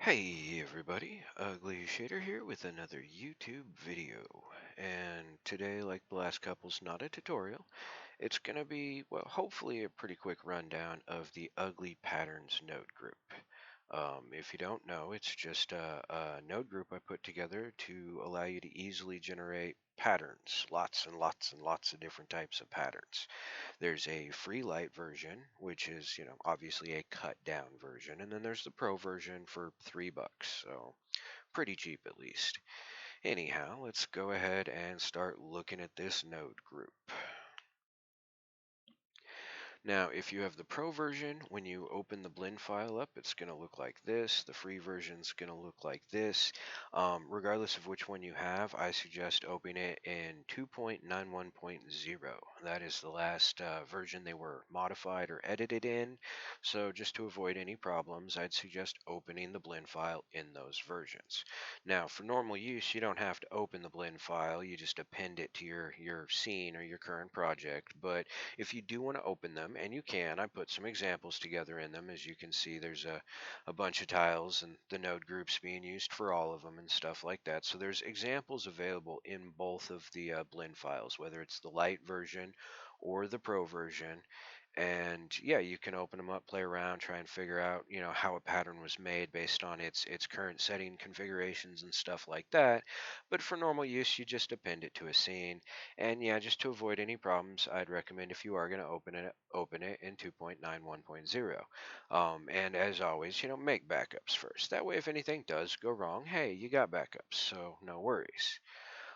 Hey everybody, Ugly Shader here with another YouTube video. And today, like the last couple's not a tutorial, it's gonna be, well, hopefully a pretty quick rundown of the uglyPatterns node group. If you don't know, it's just a node group I put together to allow you to easily generate patterns, lots and lots and lots of different types of patterns. There's a free lite version, which is, obviously a cut down version, and then there's the pro version for $3, so pretty cheap at least. Anyhow, let's go ahead and start looking at this node group. Now, if you have the Pro version, when you open the blend file up, it's going to look like this. The free version is going to look like this. Regardless of which one you have, I suggest opening it in 2.91.0. That is the last version they were modified or edited in. So just to avoid any problems, I'd suggest opening the blend file in those versions. Now, for normal use, you don't have to open the blend file. You just append it to your scene or your current project. But if you do want to open them, and you can, I put some examples together in them. As you can see, there's a bunch of tiles and the node groups being used for all of them and stuff like that. So there's examples available in both of the blend files, whether it's the lite version or the pro version. And yeah, you can open them up, play around, try and figure out, how a pattern was made based on its current setting configurations and stuff like that. But for normal use, you just append it to a scene. And yeah, just to avoid any problems, I'd recommend if you are going to open it in 2.91.0. And as always, make backups first. That way, if anything does go wrong, hey, you got backups, so no worries.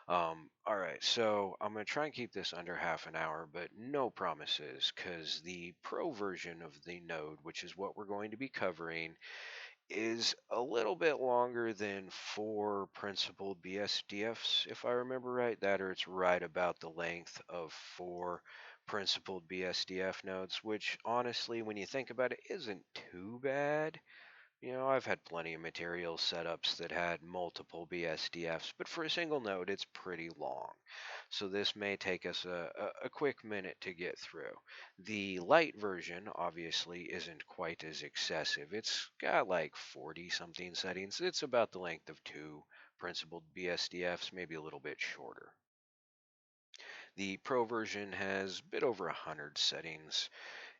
All right, so I'm going to try and keep this under half an hour, but no promises, because the pro version of the node, which is what we're going to be covering, is a little bit longer than four principal BSDFs, if I remember right. That, or it's right about the length of four principled BSDF nodes, which honestly, when you think about it, isn't too bad. I've had plenty of material setups that had multiple BSDFs, but for a single node, it's pretty long. So this may take us a quick minute to get through. The lite version obviously isn't quite as excessive. It's got like 40 something settings. It's about the length of two principled BSDFs, maybe a little bit shorter. The Pro version has a bit over 100 settings,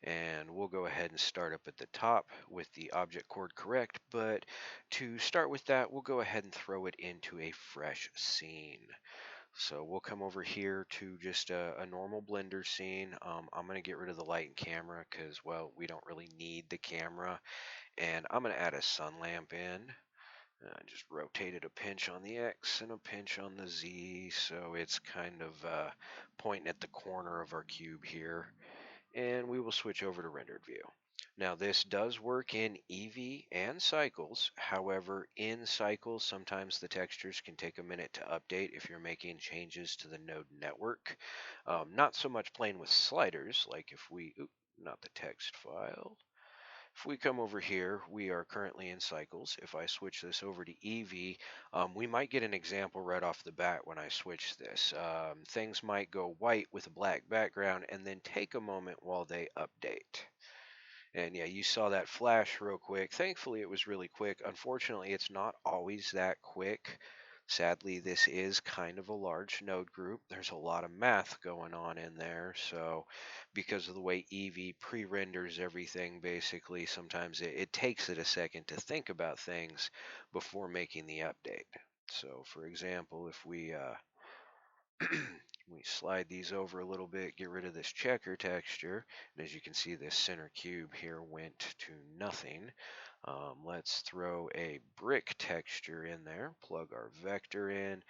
and we'll go ahead and start up at the top with the object chord correct, but to start with that, we'll go ahead and throw it into a fresh scene. So we'll come over here to just a normal Blender scene. I'm going to get rid of the light and camera because, well, we don't really need the camera. And I'm going to add a sun lamp in. Just rotate it a pinch on the X and a pinch on the Z, so it's kind of pointing at the corner of our cube here. And we will switch over to rendered view. Now this does work in Eevee and cycles. However, in cycles, sometimes the textures can take a minute to update if you're making changes to the node network. Not so much playing with sliders, like if we, not the text file. If we come over here, we are currently in cycles. If I switch this over to Eevee, we might get an example right off the bat when I switch this. Things might go white with a black background and then take a moment while they update. And yeah, you saw that flash real quick. Thankfully, it was really quick. Unfortunately, it's not always that quick. Sadly, this is kind of a large node group. There's a lot of math going on in there. So because of the way Eevee pre-renders everything, basically, sometimes it takes it a second to think about things before making the update. So for example, if we we slide these over a little bit, get rid of this checker texture, and as you can see, this center cube here went to nothing. Let's throw a brick texture in there, plug our vector in,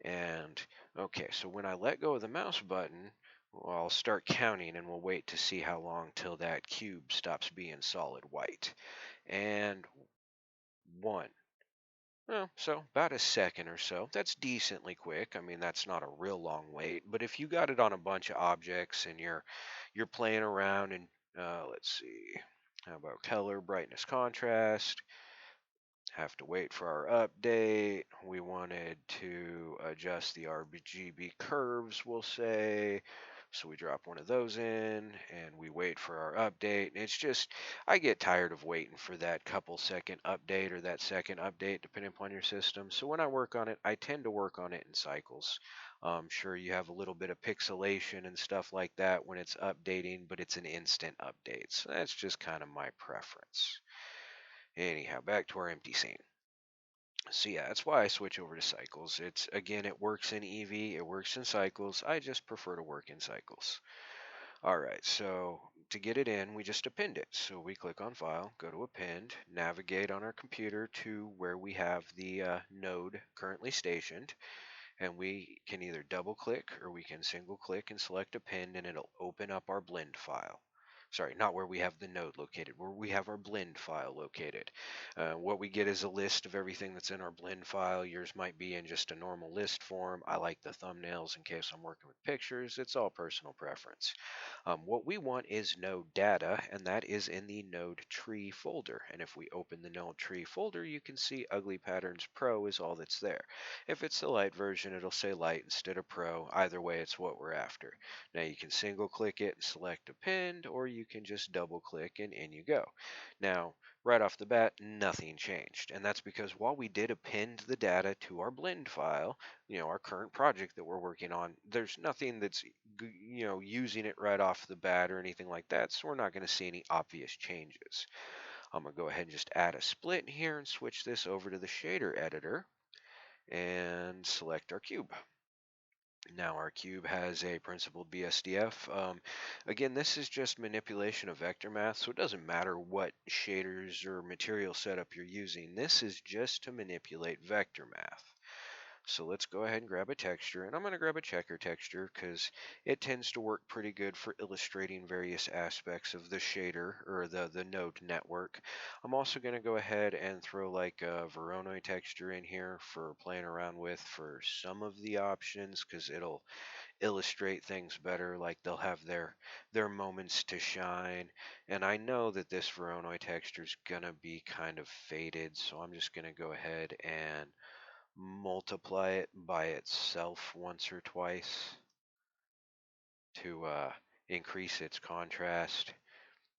and okay, so when I let go of the mouse button, well, I'll start counting and we'll wait to see how long till that cube stops being solid white. And 1. So about a second or so. That's decently quick. I mean, that's not a real long wait. But if you got it on a bunch of objects and you're playing around and let's see, how about color, brightness, contrast? Have to wait for our update. We wanted to adjust the RGB curves, we'll say. So we drop one of those in and we wait for our update. It's just, I get tired of waiting for that couple second update or that second update, depending upon your system. So when I work on it, I tend to work on it in cycles. Sure, you have a little bit of pixelation and stuff like that when it's updating, but it's an instant update. So that's just kind of my preference. Anyhow, back to our empty scene. So yeah, that's why I switch over to cycles. It's again, it works in EV, it works in cycles. I just prefer to work in cycles. All right, so to get it in, we just append it. So we click on File, go to Append, navigate on our computer to where we have the node currently stationed, and we can either double click or we can single click and select Append, and it'll open up our blend file. Sorry, not where we have the node located, where we have our blend file located. What we get is a list of everything that's in our blend file. Yours might be in just a normal list form. I like the thumbnails in case I'm working with pictures. It's all personal preference. What we want is node data, and that is in the node tree folder. And if we open the node tree folder, you can see uglyPatterns Pro is all that's there. If it's the lite version, it'll say lite instead of pro. Either way, it's what we're after. Now you can single click it and select append, or you can just double click and in you go. Now, right off the bat, nothing changed. And that's because while we did append the data to our blend file, our current project that we're working on, there's nothing that's, using it right off the bat or anything like that. So we're not going to see any obvious changes. I'm going to go ahead and just add a split here and switch this over to the shader editor and select our cube. Now our cube has a principled BSDF. Again, this is just manipulation of vector math, so it doesn't matter what shaders or material setup you're using. This is just to manipulate vector math. So let's go ahead and grab a texture, and I'm going to grab a checker texture because it tends to work pretty good for illustrating various aspects of the shader or the node network. I'm also going to go ahead and throw like a Voronoi texture in here for playing around with for some of the options because it'll illustrate things better, like they'll have their moments to shine. And I know that this Voronoi texture is going to be kind of faded, so I'm just going to go ahead and multiply it by itself once or twice to increase its contrast.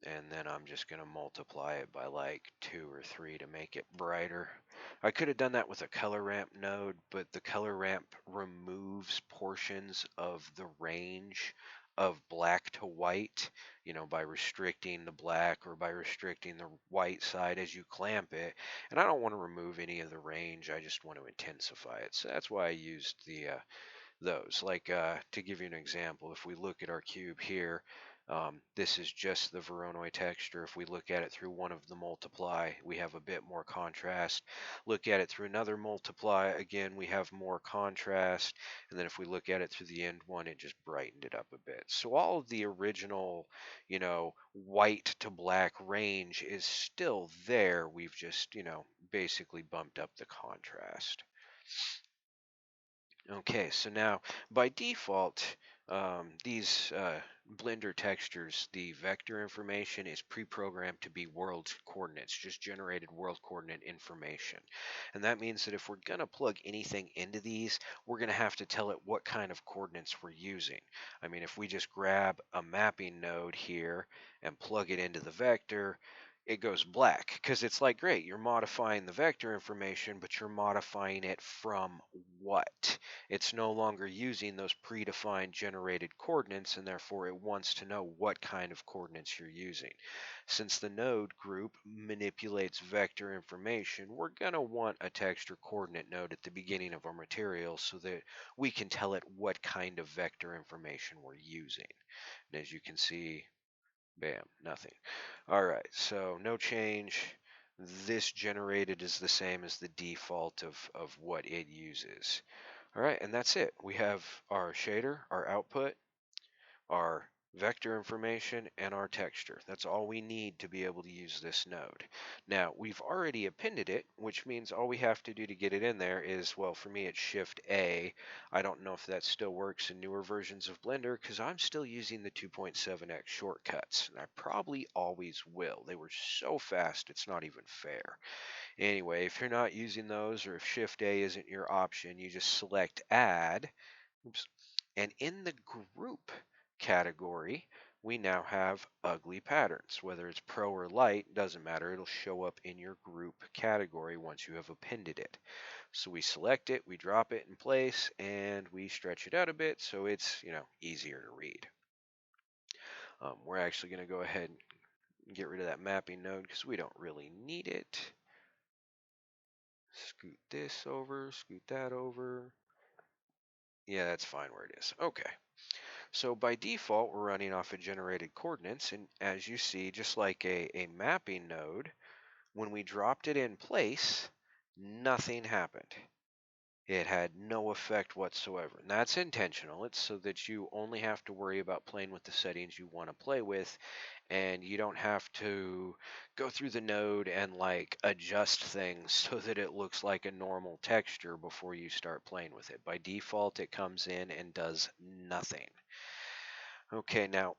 And then I'm just going to multiply it by like 2 or 3 to make it brighter. I could have done that with a color ramp node, but the color ramp removes portions of the range of black to white, by restricting the black or by restricting the white side as you clamp it. And I don't want to remove any of the range. I just want to intensify it. So that's why I used those. Like to give you an example, if we look at our cube here, this is just the Voronoi texture. If we look at it through one of the multiply, we have a bit more contrast. Look at it through another multiply, again, we have more contrast. And then if we look at it through the end one, it just brightened it up a bit. So all of the original, white to black range is still there. We've just, basically bumped up the contrast. Okay, so now by default, these Blender textures, the vector information is pre-programmed to be world coordinates, just generated world coordinate information. And that means that if we're going to plug anything into these, we're going to have to tell it what kind of coordinates we're using. I mean, if we just grab a mapping node here and plug it into the vector, it goes black because it's like, great, you're modifying the vector information, but you're modifying it from what? It's no longer using those predefined generated coordinates, and therefore it wants to know what kind of coordinates you're using. Since the node group manipulates vector information, we're going to want a texture coordinate node at the beginning of our material so that we can tell it what kind of vector information we're using. And as you can see, bam, nothing. All right, so no change. This generated is the same as the default of what it uses. All right, and that's it. We have our shader, our output, our vector information, and our texture. That's all we need to be able to use this node. Now, we've already appended it, which means all we have to do to get it in there is, well, for me, it's Shift A. I don't know if that still works in newer versions of Blender because I'm still using the 2.7x shortcuts, and I probably always will. They were so fast, it's not even fair. Anyway, if you're not using those or if Shift A isn't your option, you just select Add. Oops. And in the group category, we now have ugly patterns. Whether it's pro or light, doesn't matter. It'll show up in your group category once you have appended it. So we select it, we drop it in place, and we stretch it out a bit so it's, easier to read. We're actually going to go ahead and get rid of that mapping node because we don't really need it. Scoot this over, scoot that over. Yeah, that's fine where it is. Okay. So by default, we're running off of generated coordinates. And as you see, just like a mapping node, when we dropped it in place, nothing happened. It had no effect whatsoever. And that's intentional. It's so that you only have to worry about playing with the settings you want to play with, and you don't have to go through the node and like adjust things so that it looks like a normal texture before you start playing with it. By default, it comes in and does nothing. Okay, now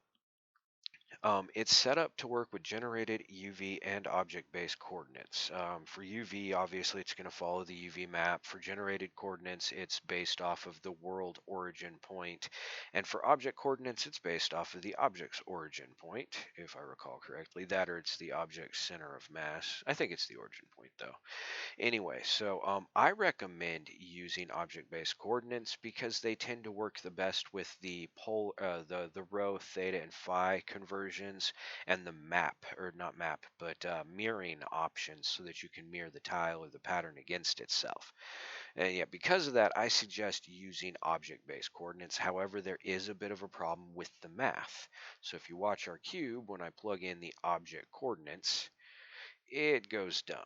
it's set up to work with generated UV and object-based coordinates. For UV, obviously, it's going to follow the UV map. For generated coordinates, it's based off of the world origin point. And for object coordinates, it's based off of the object's origin point, if I recall correctly. That or it's the object's center of mass. I think it's the origin point, though. Anyway, so I recommend using object-based coordinates because they tend to work the best with the the rho, theta, and phi conversions, and the map, or not map, but mirroring options, so that you can mirror the tile or the pattern against itself. And yeah, because of that, I suggest using object-based coordinates. However, there is a bit of a problem with the math. So if you watch our cube, when I plug in the object coordinates, it goes dumb.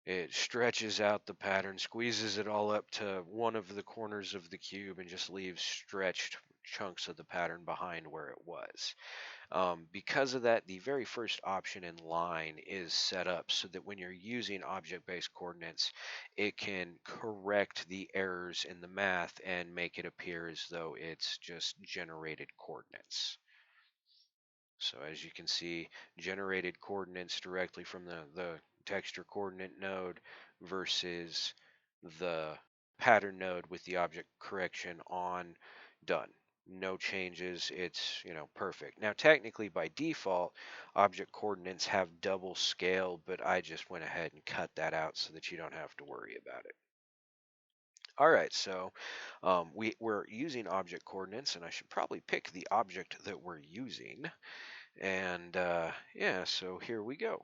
It stretches out the pattern, squeezes it all up to one of the corners of the cube, and just leaves stretched chunks of the pattern behind where it was. Because of that, the very first option in line is set up so that when you're using object-based coordinates, it can correct the errors in the math and make it appear as though it's just generated coordinates. So as you can see, generated coordinates directly from the texture coordinate node versus the pattern node with the object correction on, done. No changes, it's, perfect. Now technically by default, object coordinates have double scale, but I just went ahead and cut that out so that you don't have to worry about it. All right, so we're using object coordinates, and I should probably pick the object that we're using. And yeah, so here we go.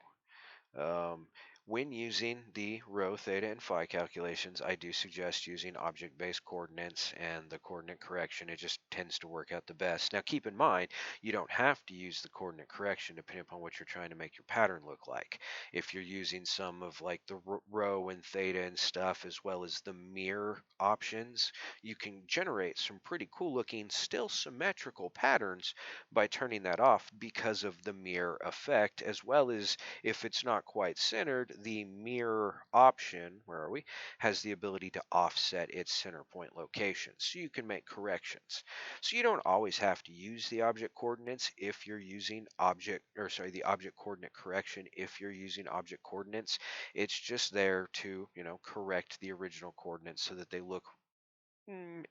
Um, when using the rho, theta, and phi calculations, I do suggest using object-based coordinates and the coordinate correction. It just tends to work out the best. Now, keep in mind, you don't have to use the coordinate correction depending upon what you're trying to make your pattern look like. If you're using some of like the rho and theta and stuff, as well as the mirror options, you can generate some pretty cool looking, still symmetrical patterns by turning that off because of the mirror effect, as well as if it's not quite centered, the mirror option, where are we, has the ability to offset its center point location. So you can make corrections. So you don't always have to use the object coordinates if you're using the object coordinate correction if you're using object coordinates. It's just there to, correct the original coordinates so that they look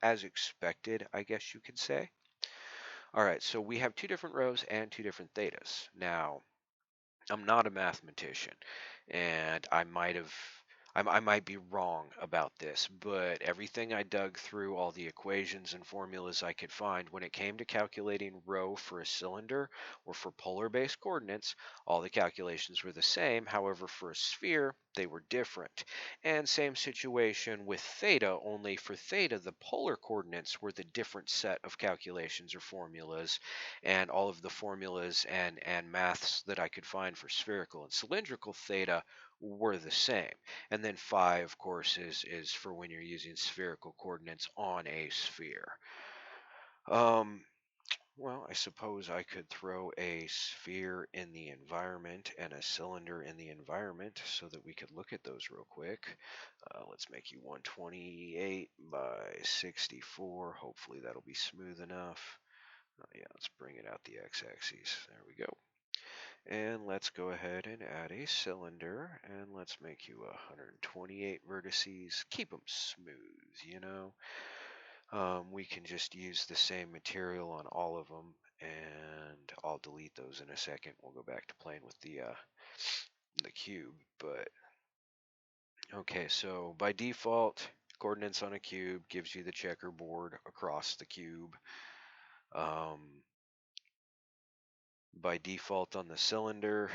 as expected, I guess you could say. All right, so we have two different rhos and two different thetas. Now, I'm not a mathematician, and I might be wrong about this, but everything I dug through, all the equations and formulas I could find, when it came to calculating rho for a cylinder or for polar-based coordinates, all the calculations were the same. However, for a sphere, they were different. And same situation with theta, only for theta, the polar coordinates were the different set of calculations or formulas, and all of the formulas and maths that I could find for spherical and cylindrical theta were the same. And then phi, of course, is for when you're using spherical coordinates on a sphere. Well, I suppose I could throw a sphere in the environment and a cylinder in the environment so that we could look at those real quick. Let's make you 128 by 64. Hopefully that'll be smooth enough. Yeah, let's bring it out the x-axis. There we go. And let's go ahead and add a cylinder, and let's make you 128 vertices. Keep them smooth, We can just use the same material on all of them, and I'll delete those in a second. We'll go back to playing with the cube. But okay, so by default, coordinates on a cube gives you the checkerboard across the cube. By default on the cylinder,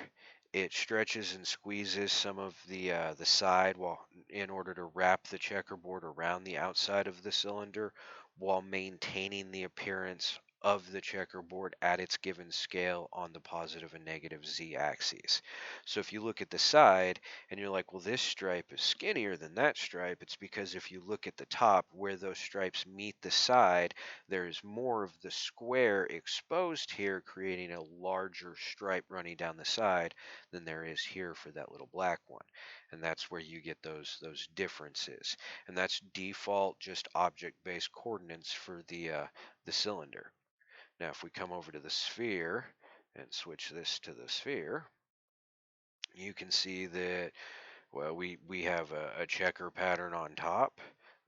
it stretches and squeezes some of the side while in order to wrap the checkerboard around the outside of the cylinder while maintaining the appearance of the checkerboard at its given scale on the positive and negative z axes. So if you look at the side and you're like, well, this stripe is skinnier than that stripe, it's because if you look at the top where those stripes meet the side, there's more of the square exposed here, creating a larger stripe running down the side than there is here for that little black one. And that's where you get those differences. And that's default just object-based coordinates for the cylinder. Now, if we come over to the sphere and switch this to the sphere, you can see that, well, we have a checker pattern on top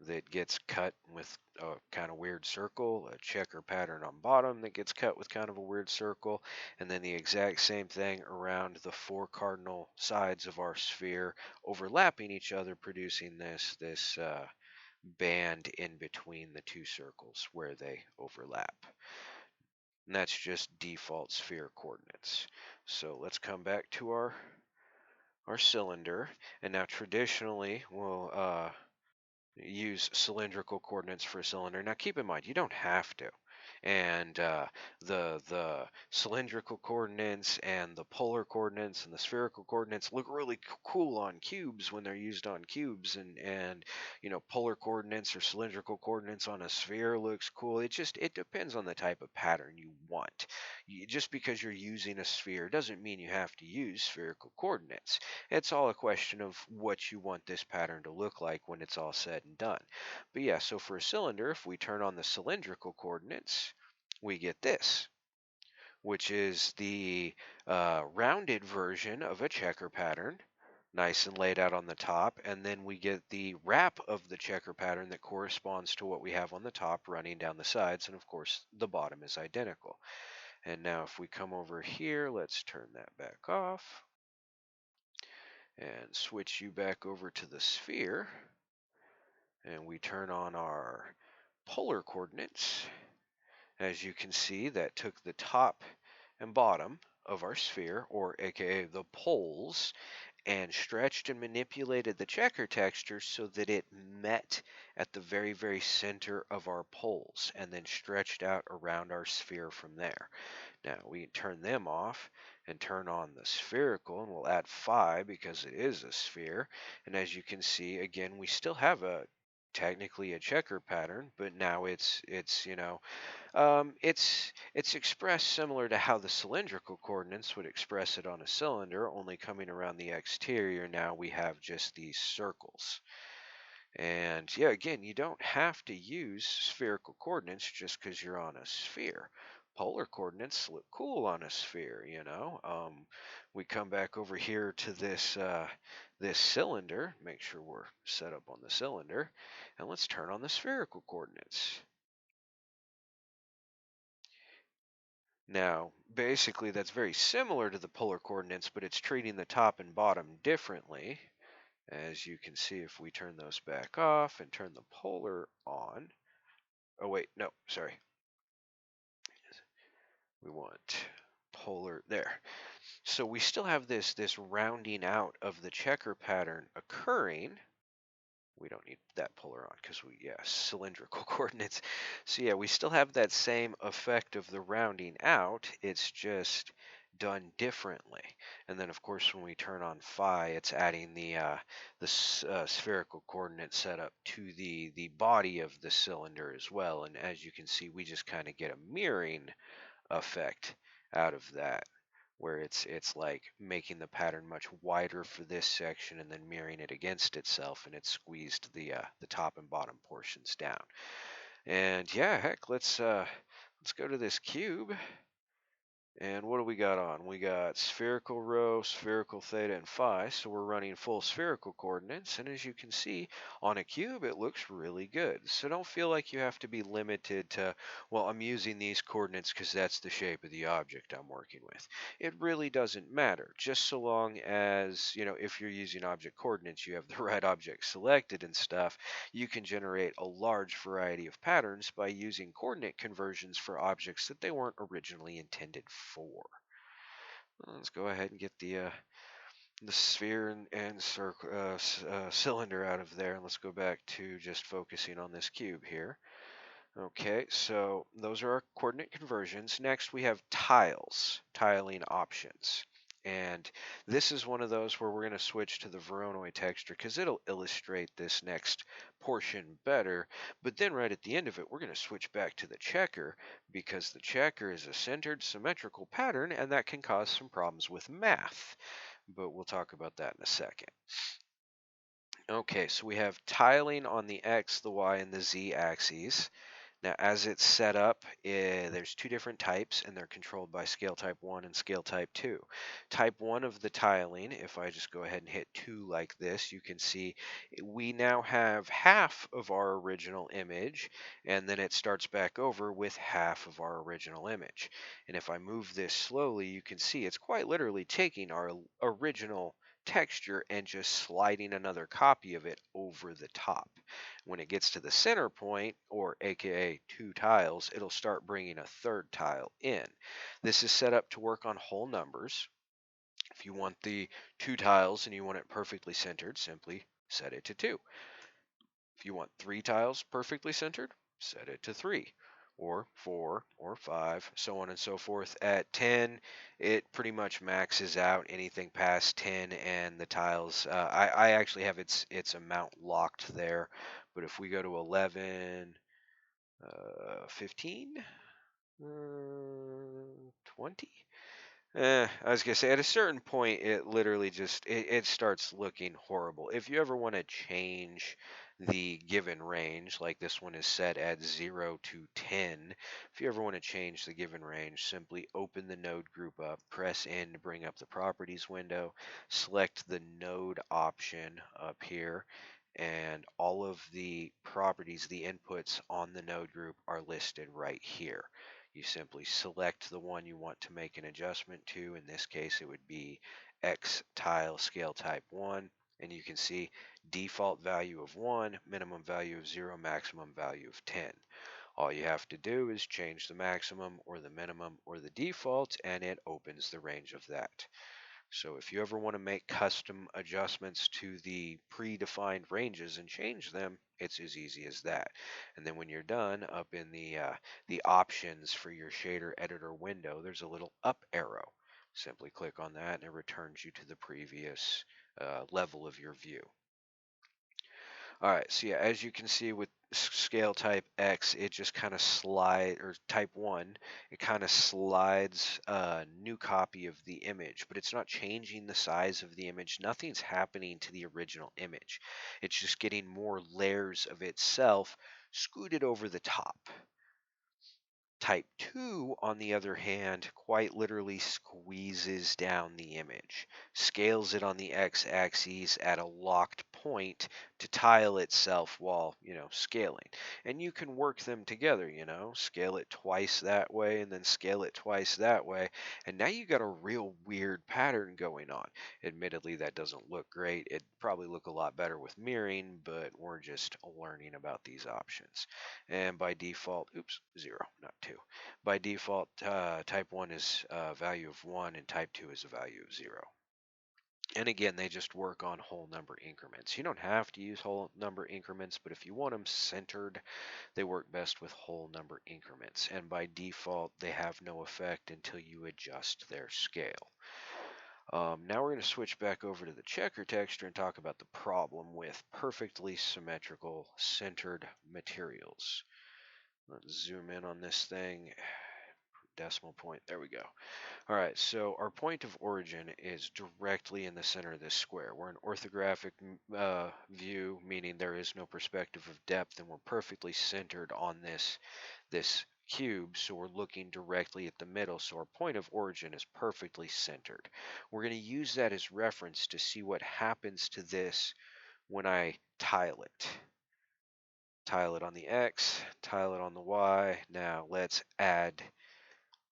that gets cut with a kind of weird circle, a checker pattern on bottom that gets cut with kind of a weird circle, and then the exact same thing around the four cardinal sides of our sphere overlapping each other, producing this band in between the two circles where they overlap. And that's just default sphere coordinates. So let's come back to our cylinder, and now traditionally we'll use cylindrical coordinates for a cylinder. Now keep in mind, you don't have to. And the cylindrical coordinates and the polar coordinates and the spherical coordinates look really cool on cubes when they're used on cubes, and polar coordinates or cylindrical coordinates on a sphere looks cool. It depends on the type of pattern you want. Just because you're using a sphere doesn't mean you have to use spherical coordinates. It's all a question of what you want this pattern to look like when it's all said and done. But yeah, so for a cylinder, if we turn on the cylindrical coordinates, we get this, which is the rounded version of a checker pattern, nice and laid out on the top, and then we get the wrap of the checker pattern that corresponds to what we have on the top running down the sides, and of course the bottom is identical. And now if we come over here, let's turn that back off and switch you back over to the sphere, and we turn on our polar coordinates. As you can see, that took the top and bottom of our sphere, or aka the poles, and stretched and manipulated the checker texture so that it met at the very, very center of our poles and then stretched out around our sphere from there. Now we can turn them off and turn on the spherical, and we'll add phi because it is a sphere. And as you can see, again, we still have technically a checker pattern, but now it's expressed similar to how the cylindrical coordinates would express it on a cylinder, only coming around the exterior. Now we have just these circles. And yeah, again, you don't have to use spherical coordinates just because you're on a sphere. Polar coordinates look cool on a sphere. We come back over here to this cylinder, make sure we're set up on the cylinder, and let's turn on the spherical coordinates. Now, basically, that's very similar to the polar coordinates, but it's treating the top and bottom differently. As you can see, if we turn those back off and turn the polar on. Oh, wait, no, sorry. We want polar there. So we still have this rounding out of the checker pattern occurring. We don't need that polar on because cylindrical coordinates. So yeah, we still have that same effect of the rounding out. It's just done differently. And then of course when we turn on phi, it's adding the spherical coordinate setup to the body of the cylinder as well. And as you can see, we just kind of get a mirroring effect out of that, where it's like making the pattern much wider for this section and then mirroring it against itself, and it's squeezed the top and bottom portions down. And yeah, heck, let's go to this cube And what do we got on? We got spherical rho, spherical theta, and phi. So we're running full spherical coordinates. And as you can see on a cube, it looks really good. So don't feel like you have to be limited to, well, I'm using these coordinates because that's the shape of the object I'm working with. It really doesn't matter. Just so long as, if you're using object coordinates, you have the right object selected and stuff, you can generate a large variety of patterns by using coordinate conversions for objects that they weren't originally intended for. Let's go ahead and get the sphere and circle, cylinder out of there, and let's go back to just focusing on this cube here. Okay, so those are our coordinate conversions. Next, we have tiling options. And this is one of those where we're going to switch to the Voronoi texture because it'll illustrate this next portion better. But then right at the end of it, we're going to switch back to the checker because the checker is a centered symmetrical pattern and that can cause some problems with math. But we'll talk about that in a second. Okay, so we have tiling on the X, the Y, and the Z axes. Now, as it's set up, there's two different types, and they're controlled by scale type 1 and scale type 2. Type 1 of the tiling, if I just go ahead and hit 2 like this, you can see we now have half of our original image, and then it starts back over with half of our original image. And if I move this slowly, you can see it's quite literally taking our original texture and just sliding another copy of it over the top. When it gets to the center point, or aka two tiles, it'll start bringing a third tile in. This is set up to work on whole numbers. If you want the two tiles and you want it perfectly centered, simply set it to 2. If you want 3 tiles perfectly centered, set it to 3, or 4, or 5, so on and so forth. At 10, it pretty much maxes out. Anything past 10 and the tiles, I actually have its amount locked there. But if we go to 11, 15, 20, I was gonna say at a certain point it literally just it starts looking horrible. If you ever want to change the given range, like this one is set at 0 to 10, if you ever want to change the given range, simply open the node group up, press N to bring up the properties window, select the node option up here, and all of the properties, the inputs on the node group are listed right here. You simply select the one you want to make an adjustment to. In this case, it would be X tile scale type 1. And you can see default value of 1, minimum value of 0, maximum value of 10. All you have to do is change the maximum or the minimum or the default, and it opens the range of that. So if you ever want to make custom adjustments to the predefined ranges and change them, it's as easy as that. And then when you're done, up in the options for your shader editor window, there's a little up arrow. Simply click on that and it returns you to the previous level of your view. All right, so yeah, as you can see with scale type X, it just kind of or type 1, it kind of slides a new copy of the image, but it's not changing the size of the image. Nothing's happening to the original image. It's just getting more layers of itself scooted over the top. Type 2, on the other hand, quite literally squeezes down the image, scales it on the x-axis at a locked point to tile itself while, scaling. And you can work them together, scale it twice that way and then scale it twice that way. And now you got a real weird pattern going on. Admittedly, that doesn't look great. It'd probably look a lot better with mirroring, but we're just learning about these options. And by default, oops, 0, not 2. By default, type 1 is a value of 1 and type 2 is a value of 0. And again, they just work on whole number increments. You don't have to use whole number increments, but if you want them centered, they work best with whole number increments. And by default, they have no effect until you adjust their scale. Now we're going to switch back over to the checker texture and talk about the problem with perfectly symmetrical centered materials. Let's zoom in on this thing. Decimal point. There we go. All right, so our point of origin is directly in the center of this square. We're an orthographic view, meaning there is no perspective of depth, and we're perfectly centered on this cube, so we're looking directly at the middle, so our point of origin is perfectly centered. We're going to use that as reference to see what happens to this when I tile it. Tile it on the X, tile it on the Y. Now let's add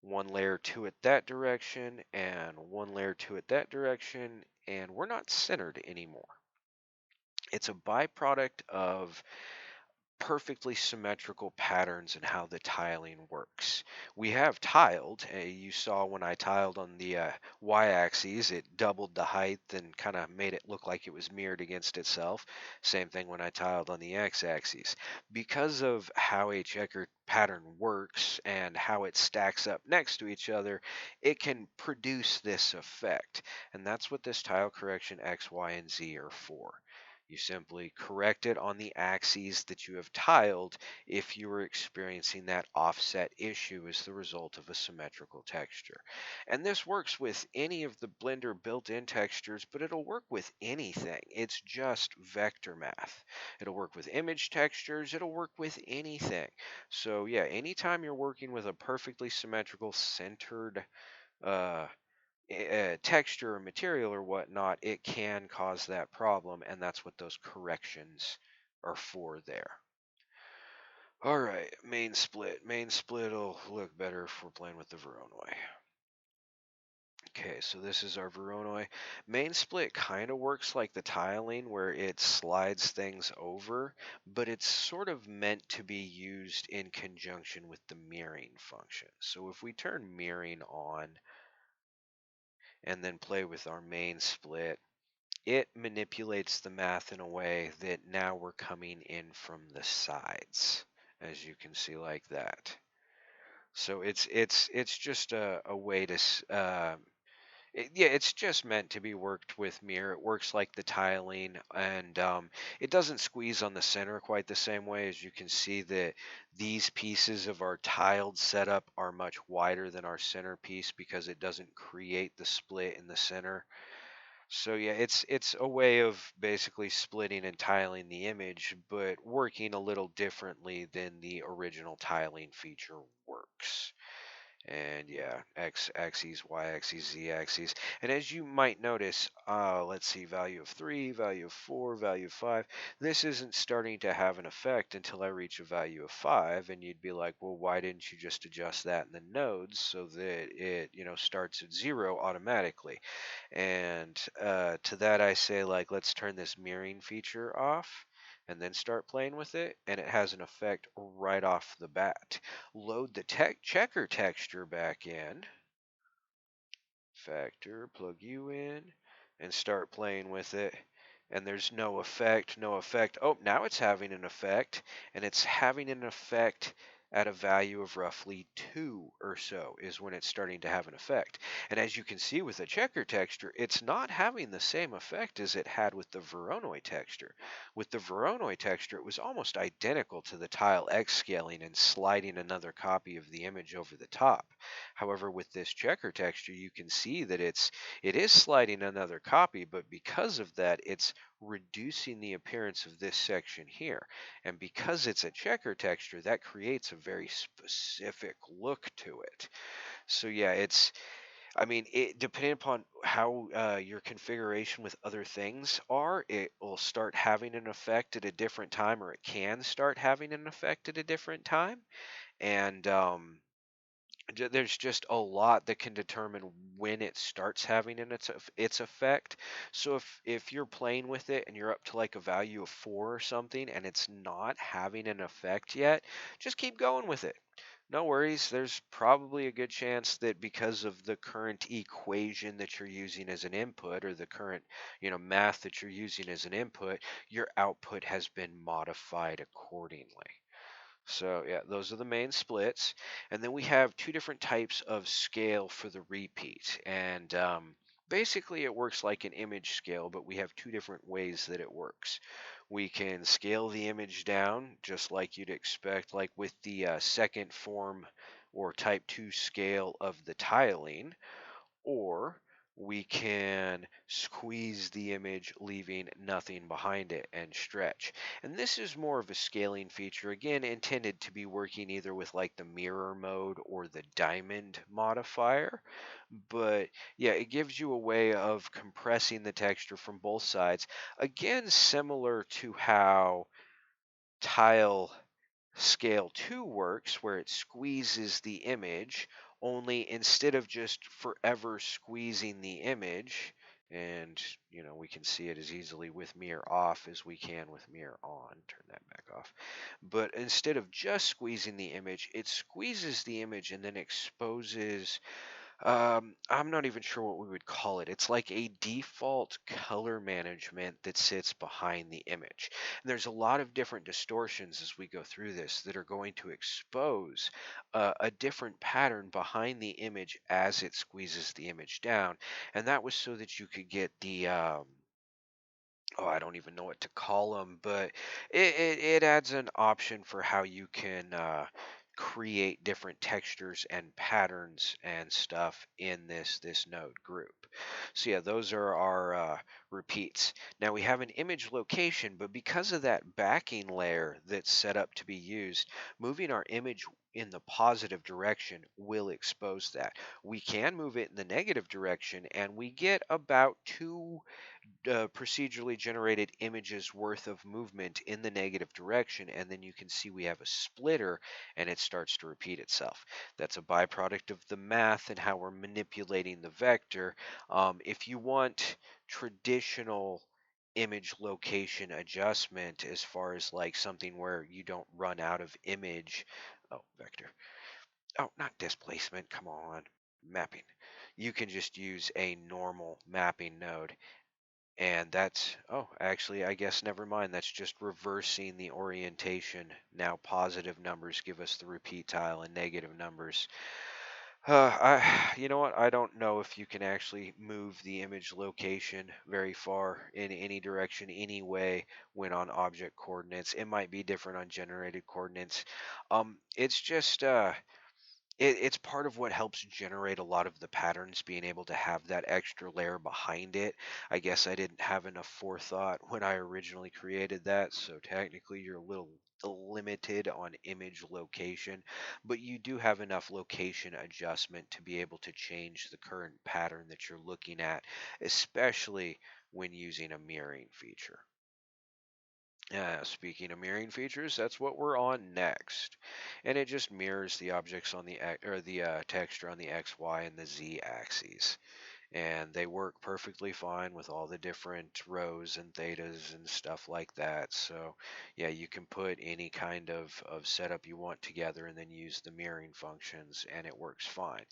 one layer to it that direction and one layer to it that direction, and we're not centered anymore. It's a byproduct of perfectly symmetrical patterns and how the tiling works. We have tiled, you saw when I tiled on the y-axis, it doubled the height and kind of made it look like it was mirrored against itself. Same thing when I tiled on the x-axis. Because of how a checker pattern works and how it stacks up next to each other, it can produce this effect. And that's what this tile correction X, Y, and Z are for. You simply correct it on the axes that you have tiled if you were experiencing that offset issue as the result of a symmetrical texture. And this works with any of the Blender built-in textures, but it'll work with anything. It's just vector math. It'll work with image textures. It'll work with anything. So yeah, anytime you're working with a perfectly symmetrical centered uh, texture or material or whatnot, it can cause that problem, and that's what those corrections are for there. All right, main split. Main split will look better if we're playing with the Voronoi. Okay, so this is our Voronoi. Main split kind of works like the tiling where it slides things over, but it's sort of meant to be used in conjunction with the mirroring function. So if we turn mirroring on and then play with our main split, it manipulates the math in a way that now we're coming in from the sides, as you can see like that. So it's just a way to yeah, it's just meant to be worked with mirror. It works like the tiling, and it doesn't squeeze on the center quite the same way. As you can see that these pieces of our tiled setup are much wider than our center piece because it doesn't create the split in the center. So yeah, it's a way of basically splitting and tiling the image, but working a little differently than the original tiling feature works. And yeah, x axes, y axes, z axes. And as you might notice, let's see, value of 3, value of 4, value of 5. This isn't starting to have an effect until I reach a value of 5, and you'd be like, well, why didn't you just adjust that in the nodes so that it, starts at 0 automatically? And to that I say, like, let's turn this mirroring feature off and then start playing with it, and it has an effect right off the bat. Load the checker texture back in, factor, plug you in, and start playing with it. And there's no effect, no effect. Oh, now it's having an effect, and it's having an effect at a value of roughly 2 or so is when it's starting to have an effect. And as you can see with the checker texture, it's not having the same effect as it had with the Voronoi texture. With the Voronoi texture, it was almost identical to the tile X scaling and sliding another copy of the image over the top. However, with this checker texture, you can see that it is sliding another copy, but because of that, it's reducing the appearance of this section here. And because it's a checker texture, that creates a very specific look to it. So yeah, I mean, it depending upon how your configuration with other things are, it will start having an effect at a different time, or it can start having an effect at a different time. And there's just a lot that can determine when it starts having its effect. So if you're playing with it and you're up to like a value of 4 or something and it's not having an effect yet, just keep going with it. No worries. There's probably a good chance that because of the current equation that you're using as an input, or the current, math that you're using as an input, your output has been modified accordingly. So yeah, those are the main splits. And then we have two different types of scale for the repeat. And basically it works like an image scale, but we have two different ways that it works. We can scale the image down just like you'd expect, like with the second form or type 2 scale of the tiling, or we can squeeze the image, leaving nothing behind it, and stretch. And this is more of a scaling feature, again, intended to be working either with like the mirror mode or the diamond modifier. But yeah, it gives you a way of compressing the texture from both sides. Again, similar to how tile Scale 2 works, where it squeezes the image, only instead of just forever squeezing the image, and we can see it as easily with mirror off as we can with mirror on. Turn that back off. But instead of just squeezing the image, it squeezes the image and then exposes, I'm not even sure what we would call it. It's like a default color management that sits behind the image. And there's a lot of different distortions as we go through this that are going to expose a different pattern behind the image as it squeezes the image down. And that was so that you could get the oh, I don't even know what to call them, but it adds an option for how you can create different textures and patterns and stuff in this node group. So yeah, those are our repeats. Now we have an image location, but because of that backing layer that's set up to be used, moving our image in the positive direction will expose that. We can move it in the negative direction, and we get about two procedurally generated images worth of movement in the negative direction, and then you can see we have a splitter and it starts to repeat itself. That's a byproduct of the math and how we're manipulating the vector. If you want traditional image location adjustment, as far as like something where you don't run out of image, oh, vector. Oh, not displacement, come on, mapping. You can just use a normal mapping node, and that's, oh, actually, I guess never mind. That's just reversing the orientation. Now positive numbers give us the repeat tile and negative numbers. You know what? I don't know if you can actually move the image location very far in any direction anyway when on object coordinates. It might be different on generated coordinates. It's just, it's part of what helps generate a lot of the patterns, being able to have that extra layer behind it. I guess I didn't have enough forethought when I originally created that, so technically you're a little limited on image location, but you do have enough location adjustment to be able to change the current pattern that you're looking at, especially when using a mirroring feature. Speaking of mirroring features, that's what we're on next. And it just mirrors the objects on the or the texture on the X, Y, and the Z axes, and they work perfectly fine with all the different rows and thetas and stuff like that. So yeah, you can put any kind of setup you want together and then use the mirroring functions, and it works fine.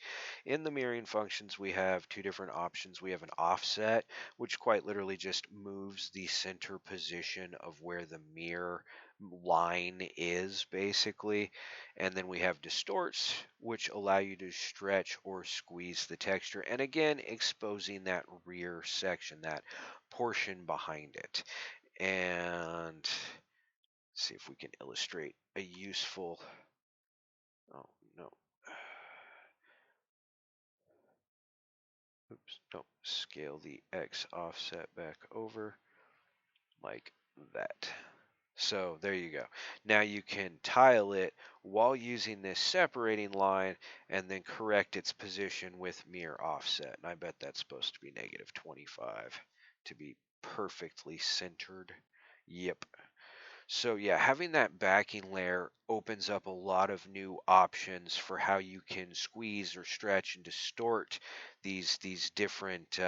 In the mirroring functions, we have two different options. We have an offset, which quite literally just moves the center position of where the mirror line is, basically. And then we have distorts, which allow you to stretch or squeeze the texture, and again exposing that rear section, that portion behind it. And see if we can illustrate a useful, oh no, oops, no, scale the X offset back over like that. So there you go. Now you can tile it while using this separating line and then correct its position with mirror offset. And I bet that's supposed to be -25 to be perfectly centered. Yep. So yeah, having that backing layer opens up a lot of new options for how you can squeeze or stretch and distort these different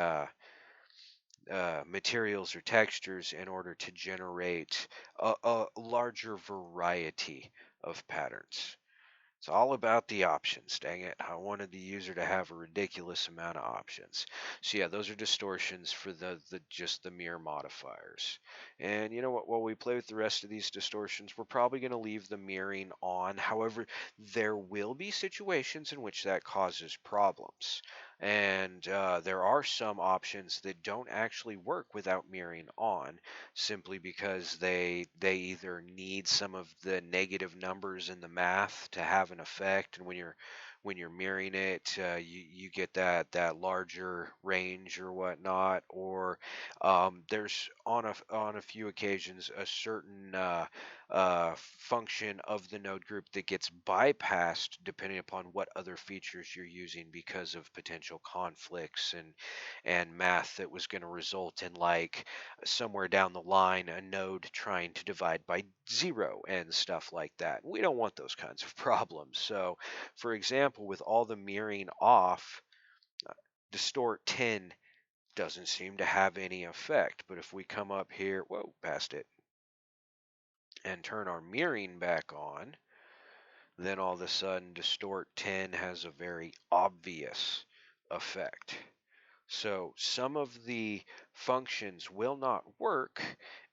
materials or textures in order to generate a larger variety of patterns. It's all about the options, dang it. I wanted the user to have a ridiculous amount of options. So yeah, those are distortions for the just the mirror modifiers. And you know what, while we play with the rest of these distortions, we're probably going to leave the mirroring on. However, there will be situations in which that causes problems. And there are some options that don't actually work without mirroring on, simply because they either need some of the negative numbers in the math to have an effect, and when you're mirroring it, you get that larger range or whatnot. Or there's on a few occasions a certain function of the node group that gets bypassed depending upon what other features you're using because of potential conflicts and math that was going to result in, like, somewhere down the line a node trying to divide by zero and stuff like that. We don't want those kinds of problems. So, for example, with all the mirroring off, Distort 10 doesn't seem to have any effect. But if we come up here, whoa, past it, and turn our mirroring back on, then all of a sudden Distort 10 has a very obvious effect. So some of the functions will not work.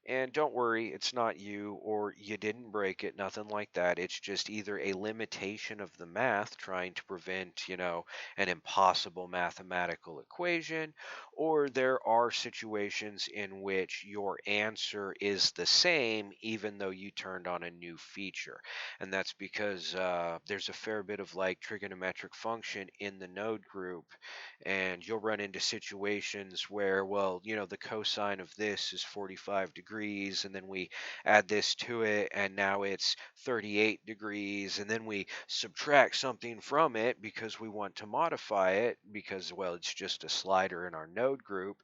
And don't worry, it's not you or you didn't break it, nothing like that. It's just either a limitation of the math trying to prevent, an impossible mathematical equation, or there are situations in which your answer is the same even though you turned on a new feature. And that's because there's a fair bit of, like, trigonometric function in the node group, and you'll run into situations where, well, the cosine of this is 45 degrees, and then we add this to it, and now it's 38 degrees, and then we subtract something from it because we want to modify it because, well, it's just a slider in our node group.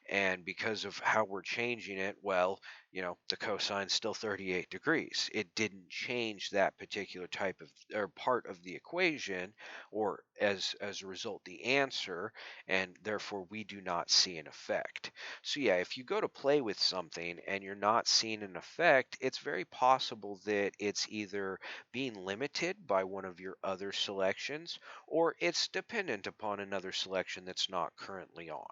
And because of how we're changing it, well, the cosine's still 38 degrees. It didn't change that particular type of or part of the equation, or as a result the answer, and therefore we do not see an effect. So yeah, if you go to play with something and you're not seeing an effect, it's very possible that it's either being limited by one of your other selections, or it's dependent upon another selection that's not currently on.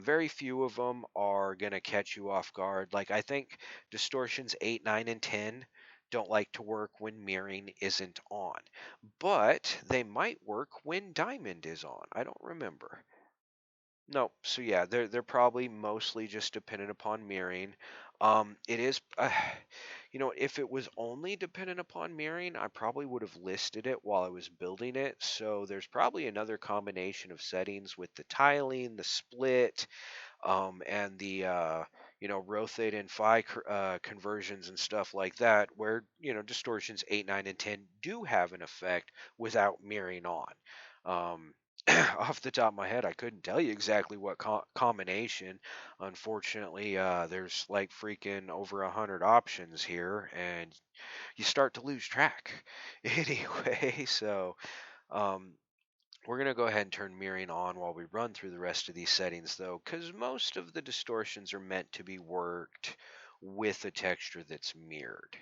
Very few of them are going to catch you off guard. Like, I think Distortions 8, 9, and 10 don't like to work when mirroring isn't on, but they might work when diamond is on. I don't remember. No, so yeah, they're probably mostly just dependent upon mirroring. It is, if it was only dependent upon mirroring, I probably would have listed it while I was building it. So there's probably another combination of settings with the tiling, the split, and the rotate and phi conversions and stuff like that, where distortions 8, 9, and 10 do have an effect without mirroring on. Um, Off the top of my head, I couldn't tell you exactly what combination. Unfortunately, there's like freaking over 100 options here, and you start to lose track. Anyway, so um, we're going to go ahead and turn mirroring on while we run through the rest of these settings, though, because most of the distortions are meant to be worked with a texture that's mirrored.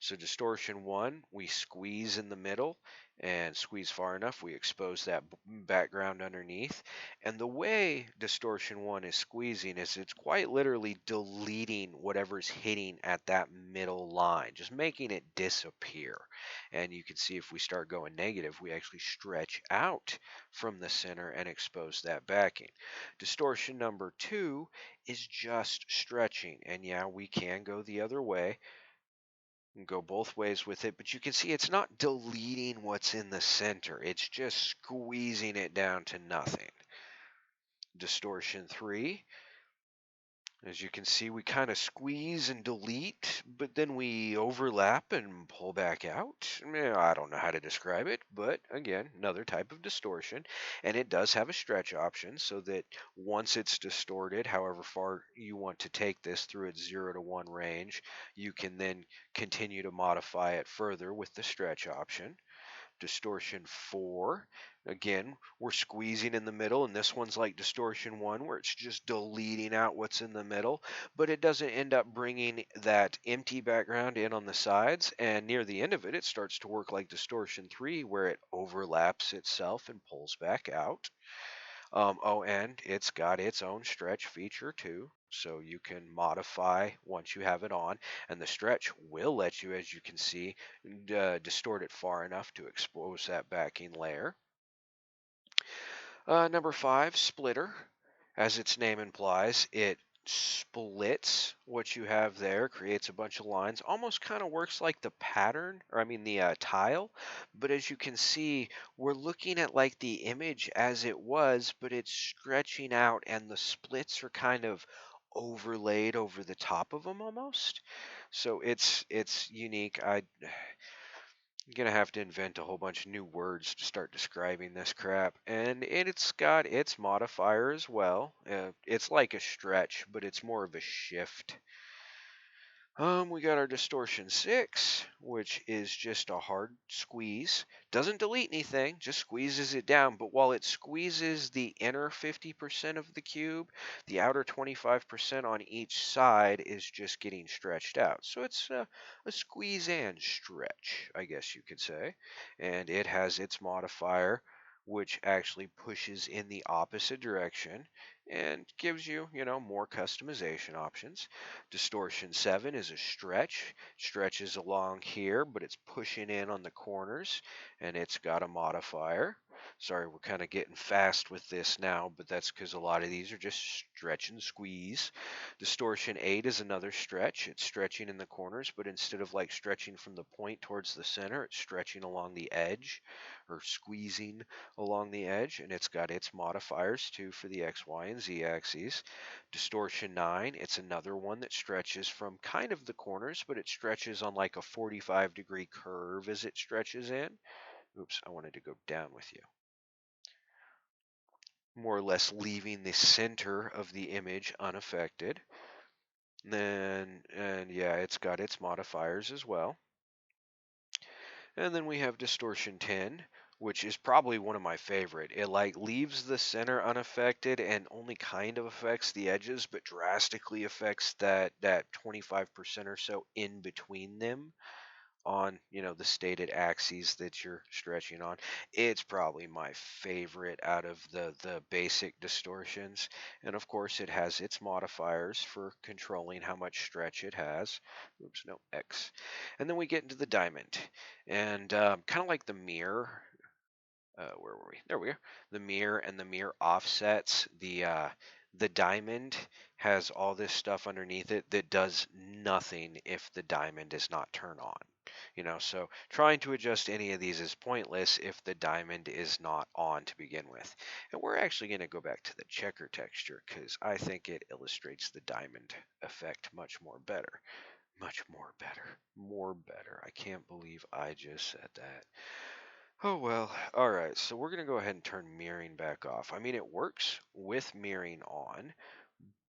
So distortion 1, we squeeze in the middle and squeeze far enough, we expose that background underneath. And the way distortion 1 is squeezing is it's quite literally deleting whatever's hitting at that middle line, just making it disappear. And you can see if we start going negative, we actually stretch out from the center and expose that backing. Distortion number 2 is just stretching. And yeah, we can go the other way and go both ways with it, but you can see it's not deleting what's in the center. It's just squeezing it down to nothing. Distortion 3, as you can see, we kind of squeeze and delete, but then we overlap and pull back out. I don't know how to describe it, but again, another type of distortion. And it does have a stretch option so that once it's distorted, however far you want to take this through its 0 to 1 range, you can then continue to modify it further with the stretch option. Distortion 4. Again, we're squeezing in the middle, and this one's like Distortion 1, where it's just deleting out what's in the middle, but it doesn't end up bringing that empty background in on the sides, and near the end of it, it starts to work like Distortion 3, where it overlaps itself and pulls back out. Oh, and it's got its own stretch feature too. So you can modify once you have it on, and the stretch will let you, as you can see, distort it far enough to expose that backing layer. Number 5, splitter. As its name implies, it splits what you have there, creates a bunch of lines, almost kind of works like the pattern, or I mean the tile. But as you can see, we're looking at like the image as it was, but it's stretching out and the splits are kind of overlaid over the top of them almost. So it's unique. I'm gonna have to invent a whole bunch of new words to start describing this crap. And it's got its modifier as well. It's like a stretch, but it's more of a shift. We got our Distortion 6, which is just a hard squeeze. Doesn't delete anything, just squeezes it down. But while it squeezes the inner 50% of the cube, the outer 25% on each side is just getting stretched out. So it's a squeeze and stretch, I guess you could say. And it has its modifier, which actually pushes in the opposite direction and gives you, more customization options. Distortion 7 is a stretch, stretches along here, but it's pushing in on the corners, and it's got a modifier. Sorry, we're kind of getting fast with this now, but that's because a lot of these are just stretch and squeeze. Distortion 8 is another stretch. It's stretching in the corners, but instead of like stretching from the point towards the center, it's stretching along the edge or squeezing along the edge, and it's got its modifiers too for the X, Y, and Z axes. Distortion 9, it's another one that stretches from kind of the corners, but it stretches on like a 45-degree curve as it stretches in. Oops, I wanted to go down with you. More or less leaving the center of the image unaffected. And yeah, it's got its modifiers as well. And then we have Distortion 10, which is probably one of my favorite. It like leaves the center unaffected and only kind of affects the edges, but drastically affects that 25% or so in between them on, the stated axes that you're stretching on. It's probably my favorite out of the basic distortions. And of course, it has its modifiers for controlling how much stretch it has. Oops, no, X. And then we get into the diamond. And kind of like the mirror. Where were we? There we are. The mirror and the mirror offsets. The diamond has all this stuff underneath it that does nothing if the diamond is not turned on. So trying to adjust any of these is pointless if the diamond is not on to begin with. And we're actually going to go back to the checker texture because I think it illustrates the diamond effect much more better. Much more better. More better. I can't believe I just said that. Oh well, all right. So we're going to go ahead and turn mirroring back off. I mean, it works with mirroring on,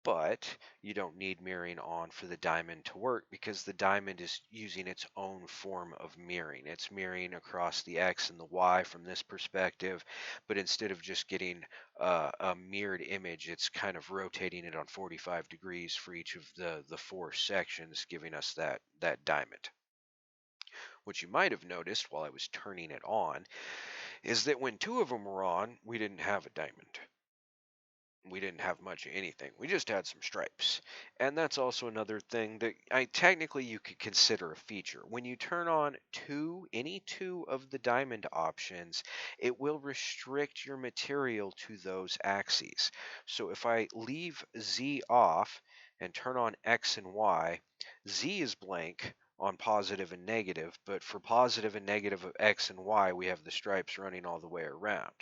but you don't need mirroring on for the diamond to work because the diamond is using its own form of mirroring. It's mirroring across the X and the Y from this perspective, but instead of just getting a mirrored image, it's kind of rotating it on 45 degrees for each of the four sections, giving us that diamond. What you might have noticed while I was turning it on is that when two of them were on, we didn't have a diamond. We didn't have much of anything. We just had some stripes. And that's also another thing that technically you could consider a feature. When you turn on any two of the diamond options, it will restrict your material to those axes. So if I leave Z off and turn on X and Y, Z is blank on positive and negative, but for positive and negative of X and Y, we have the stripes running all the way around.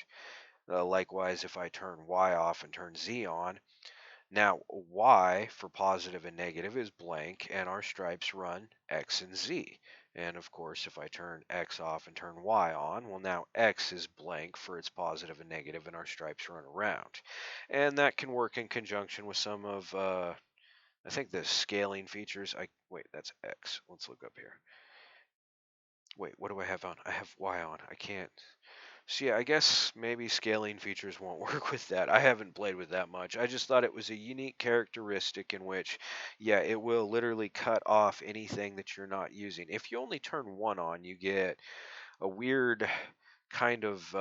Likewise, if I turn Y off and turn Z on, now Y for positive and negative is blank, and our stripes run X and Z. And of course, if I turn X off and turn Y on, well, now X is blank for its positive and negative, and our stripes run around. And that can work in conjunction with some of, I think the scaling features. Wait, that's X. Let's look up here. Wait, what do I have on? I have Y on. I can't. So yeah, I guess maybe scaling features won't work with that. I haven't played with that much. I just thought it was a unique characteristic in which, yeah, it will literally cut off anything that you're not using. If you only turn one on, you get a weird kind of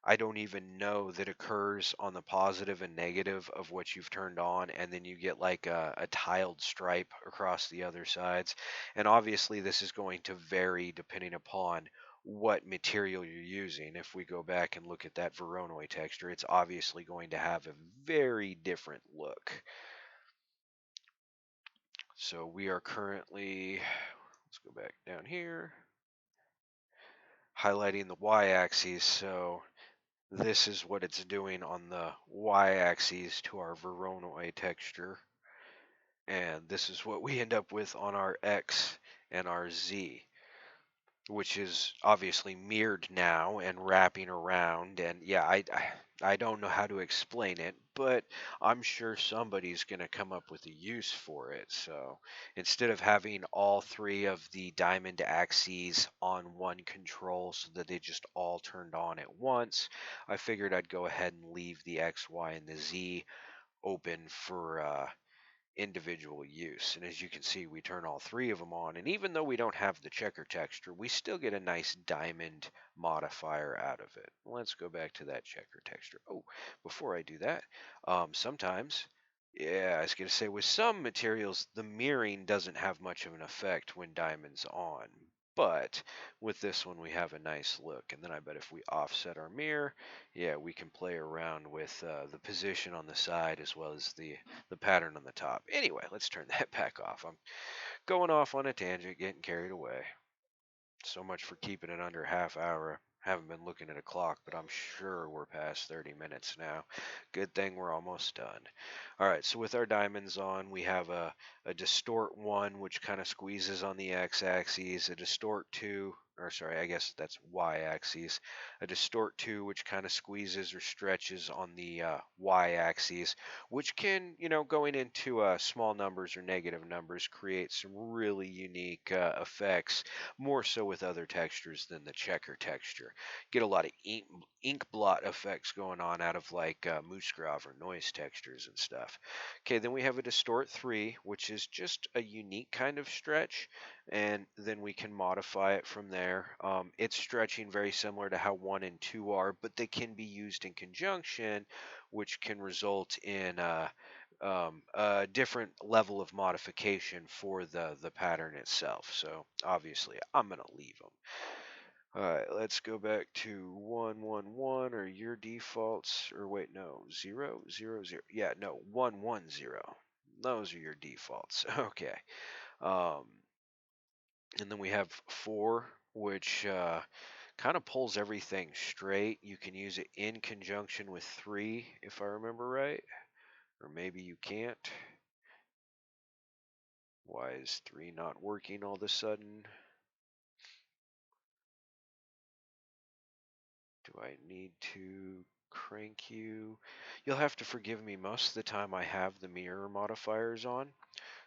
I don't even know that occurs on the positive and negative of what you've turned on, and then you get like a tiled stripe across the other sides. And obviously, this is going to vary depending upon what material you're using. If we go back and look at that Voronoi texture, it's obviously going to have a very different look. So we are currently, let's go back down here, highlighting the y-axis. So this is what it's doing on the y-axis to our Voronoi texture. And this is what we end up with on our x and our z, which is obviously mirrored now and wrapping around. And yeah, I don't know how to explain it, but I'm sure somebody's going to come up with a use for it. So instead of having all three of the diamond axes on one control so that they just all turned on at once, I figured I'd go ahead and leave the X, Y, and the Z open for individual use. And as you can see, we turn all three of them on. And even though we don't have the checker texture, we still get a nice diamond modifier out of it. Let's go back to that checker texture. Oh, before I do that, sometimes, yeah, I was going to say with some materials, the mirroring doesn't have much of an effect when diamond's on. But with this one, we have a nice look. And then I bet if we offset our mirror, yeah, we can play around with the position on the side as well as the pattern on the top. Anyway, let's turn that back off. I'm going off on a tangent, getting carried away. So much for keeping it under a half hour. Haven't been looking at a clock, but I'm sure we're past 30 minutes now. Good thing we're almost done. All right, so with our diamonds on, we have a distort 1, which kind of squeezes on the x-axis, a distort 2, or sorry, I guess that's y-axis, a distort 2, which kind of squeezes or stretches on the y-axis, which can, going into small numbers or negative numbers, create some really unique effects, more so with other textures than the checker texture. Get a lot of ink blot effects going on out of like moose grave or noise textures and stuff. Okay, then we have a Distort 3, which is just a unique kind of stretch, and then we can modify it from there. It's stretching very similar to how 1 and 2 are, but they can be used in conjunction, which can result in a different level of modification for the pattern itself. So obviously, I'm going to leave them. All right, let's go back to 1, 1, 1, or your defaults, or wait, no, 0, 0, 0. Yeah, no, 1, 1, 0. Those are your defaults. Okay. Um, and then we have 4, which kind of pulls everything straight. You can use it in conjunction with 3, if I remember right. Or maybe you can't. Why is 3 not working all of a sudden? Do I need to crank you? You'll have to forgive me. Most of the time I have the mirror modifiers on,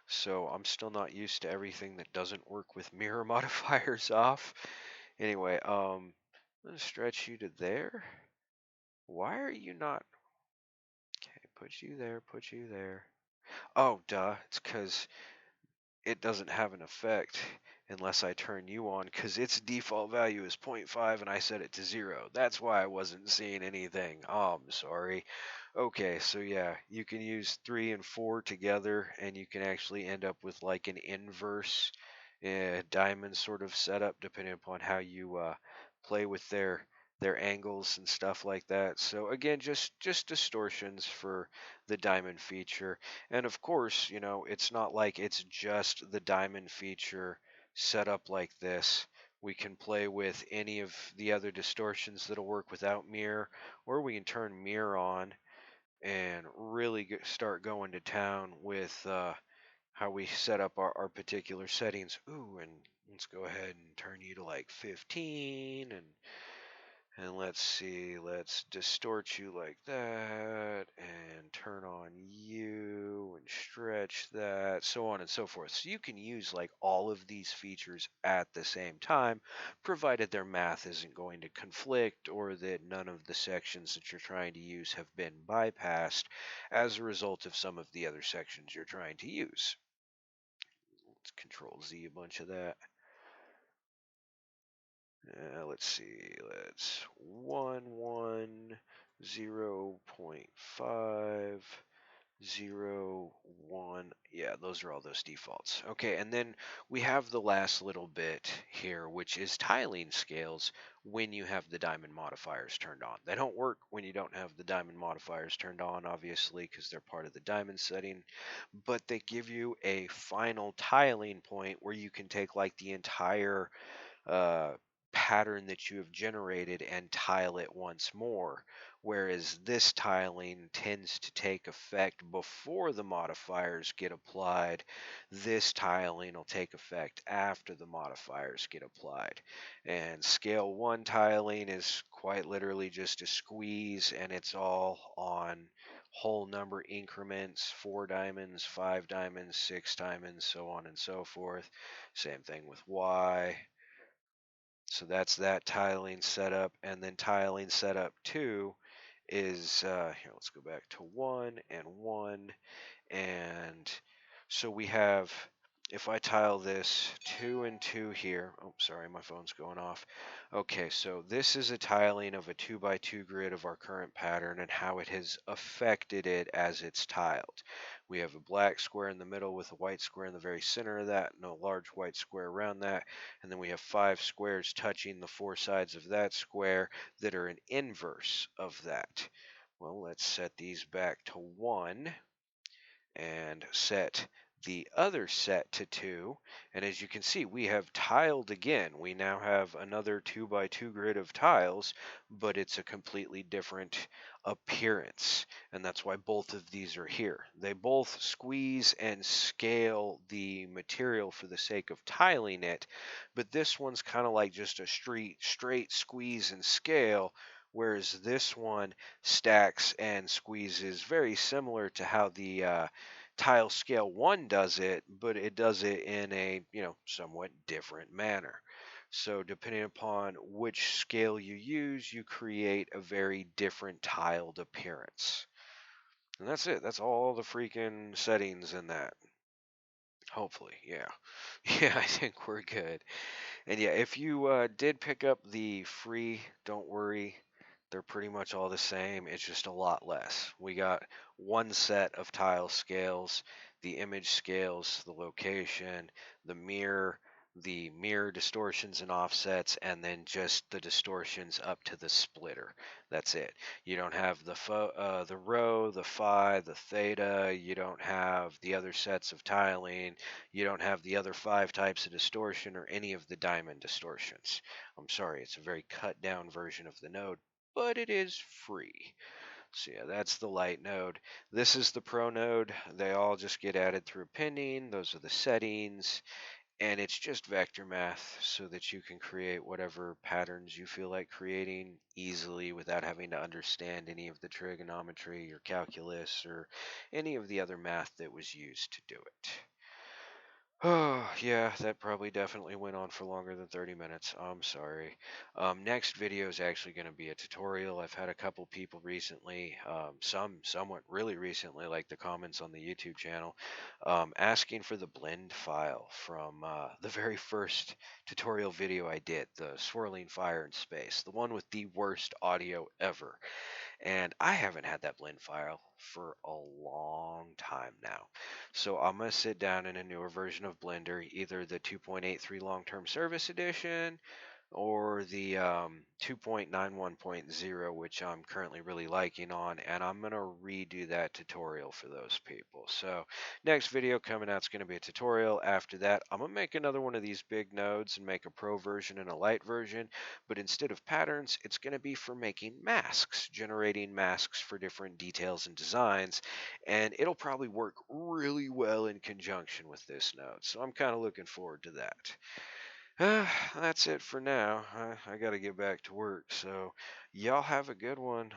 so I'm still not used to everything that doesn't work with mirror modifiers off. Anyway, I'm gonna stretch you to there. Why are you not? Okay, put you there, put you there. Oh, duh. It's because it doesn't have an effect unless I turn you on, because its default value is 0.5 and I set it to 0. That's why I wasn't seeing anything. Oh, I'm sorry. Okay, so yeah, you can use 3 and 4 together and you can actually end up with like an inverse diamond sort of setup depending upon how you play with their angles and stuff like that. So again, just distortions for the diamond feature. And of course, it's not like it's just the diamond feature set up like this. We can play with any of the other distortions that'll work without mirror, or we can turn mirror on and really start going to town with how we set up our particular settings. Ooh, and let's go ahead and turn you to like 15, and let's see, let's distort you like that, and turn on you, and stretch that, so on and so forth. So you can use like all of these features at the same time, provided their math isn't going to conflict or that none of the sections that you're trying to use have been bypassed as a result of some of the other sections you're trying to use. Let's Control Z a bunch of that. Let's see, let's 1, 1, 0.5, 0, 1. Yeah, those are all those defaults. Okay, and then we have the last little bit here, which is tiling scales when you have the diamond modifiers turned on. They don't work when you don't have the diamond modifiers turned on, obviously, because they're part of the diamond setting, but they give you a final tiling point where you can take like the entire uh, pattern that you have generated and tile it once more. Whereas this tiling tends to take effect before the modifiers get applied. This tiling will take effect after the modifiers get applied. And scale 1 tiling is quite literally just a squeeze, and it's all on whole number increments: 4 diamonds, 5 diamonds, 6 diamonds, so on and so forth. Same thing with Y. So that's that tiling setup. And then tiling setup 2 is, here, let's go back to 1 and 1. And so we have, if I tile this 2 and 2 here, oh, sorry, my phone's going off. Okay, so this is a tiling of a 2 by 2 grid of our current pattern and how it has affected it as it's tiled. We have a black square in the middle with a white square in the very center of that, and a large white square around that. And then we have 5 squares touching the 4 sides of that square that are an inverse of that. Well, let's set these back to 1 and set the other set to 2. And as you can see, we have tiled again. We now have another 2 by 2 grid of tiles, but it's a completely different appearance. And that's why both of these are here. They both squeeze and scale the material for the sake of tiling it, but this one's kind of like just a straight squeeze and scale, whereas this one stacks and squeezes very similar to how the tile scale 1 does it, but it does it in a, somewhat different manner. So depending upon which scale you use, you create a very different tiled appearance. And that's it. That's all the freaking settings in that. Hopefully, yeah. Yeah, I think we're good. And yeah, if you did pick up the free, don't worry, they're pretty much all the same. It's just a lot less. We got one set of tile scales, the image scales, the location, the mirror distortions and offsets, and then just the distortions up to the splitter. That's it. You don't have the rho, the phi, the theta. You don't have the other sets of tiling. You don't have the other 5 types of distortion or any of the diamond distortions. I'm sorry, it's a very cut down version of the node, but it is free. So yeah, that's the lite node. This is the pro node. They all just get added through pending. Those are the settings. And it's just vector math so that you can create whatever patterns you feel like creating easily without having to understand any of the trigonometry or calculus or any of the other math that was used to do it. Oh, yeah, that probably definitely went on for longer than 30 minutes. I'm sorry. Next video is actually going to be a tutorial. I've had a couple people recently, somewhat really recently, like the comments on the YouTube channel, asking for the blend file from the very first tutorial video I did, the swirling fire in space, the one with the worst audio ever. And I haven't had that blend file for a long time now. So I'm going to sit down in a newer version of Blender, either the 2.83 long-term service edition or the 2.91.0, which I'm currently really liking on, and I'm going to redo that tutorial for those people. So next video coming out is going to be a tutorial. After that, I'm going to make another one of these big nodes and make a pro version and a light version, but instead of patterns, it's going to be for making masks, generating masks for different details and designs, and it'll probably work really well in conjunction with this node. So I'm kind of looking forward to that. That's it for now. I got to get back to work. So, y'all have a good one.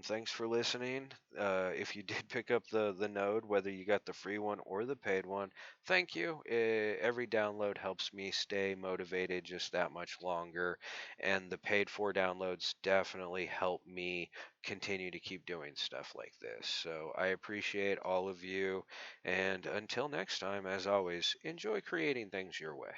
Thanks for listening. If you did pick up the node, whether you got the free one or the paid one, thank you. Every download helps me stay motivated just that much longer, and the paid for downloads definitely help me continue to keep doing stuff like this. So, I appreciate all of you, and until next time, as always, enjoy creating things your way.